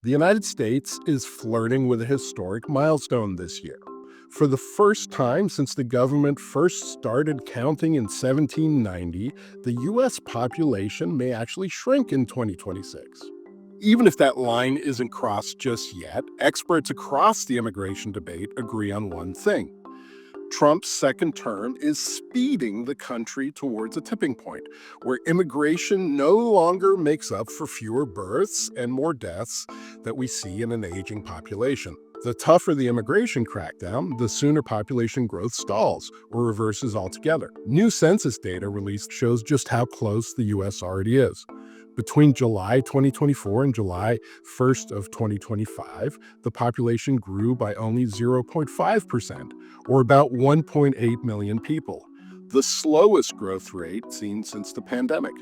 The United States is flirting with a historic milestone this year. For the first time since the government first started counting in 1790, the U.S. population may actually shrink in 2026. Even if that line isn't crossed just yet, experts across the immigration debate agree on one thing. Trump's second term is speeding the country towards a tipping point where immigration no longer makes up for fewer births and more deaths that we see in an aging population. The tougher the immigration crackdown, the sooner population growth stalls or reverses altogether. New census data released shows just how close the U.S. already is. Between July 2024 and July 1st of 2025, the population grew by only 0.5%, or about 1.8 million people, the slowest growth rate seen since the pandemic.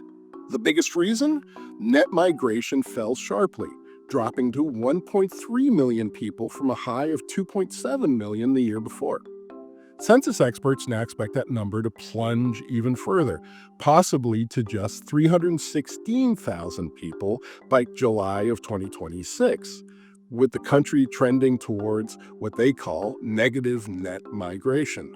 The biggest reason? Net migration fell sharply, dropping to 1.3 million people from a high of 2.7 million the year before. Census experts now expect that number to plunge even further, possibly to just 316,000 people by July of 2026, with the country trending towards what they call negative net migration.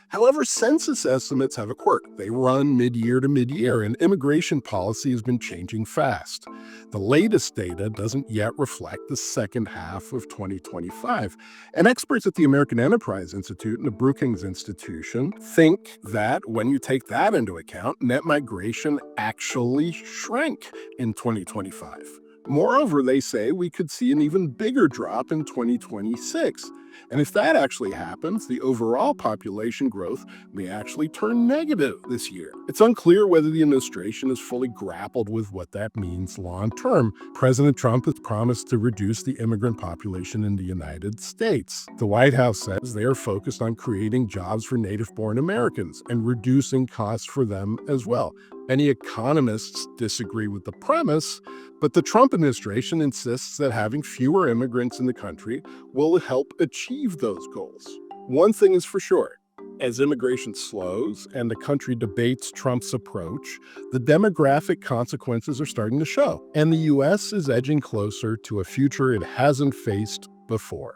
However, census estimates have a quirk. They run mid-year to mid-year, and immigration policy has been changing fast. The latest data doesn't yet reflect the second half of 2025, and experts at the American Enterprise Institute and the Brookings Institution think that when you take that into account, net migration actually shrank in 2025. Moreover, they say we could see an even bigger drop in 2026. And if that actually happens, the overall population growth may actually turn negative this year. It's unclear whether the administration has fully grappled with what that means long term. President Trump has promised to reduce the immigrant population in the United States. The White House says they are focused on creating jobs for native-born Americans and reducing costs for them as well. Many economists disagree with the premise, but the Trump administration insists that having fewer immigrants in the country will help achieve those goals. One thing is for sure. As immigration slows and the country debates Trump's approach, the demographic consequences are starting to show, and the U.S. is edging closer to a future it hasn't faced before.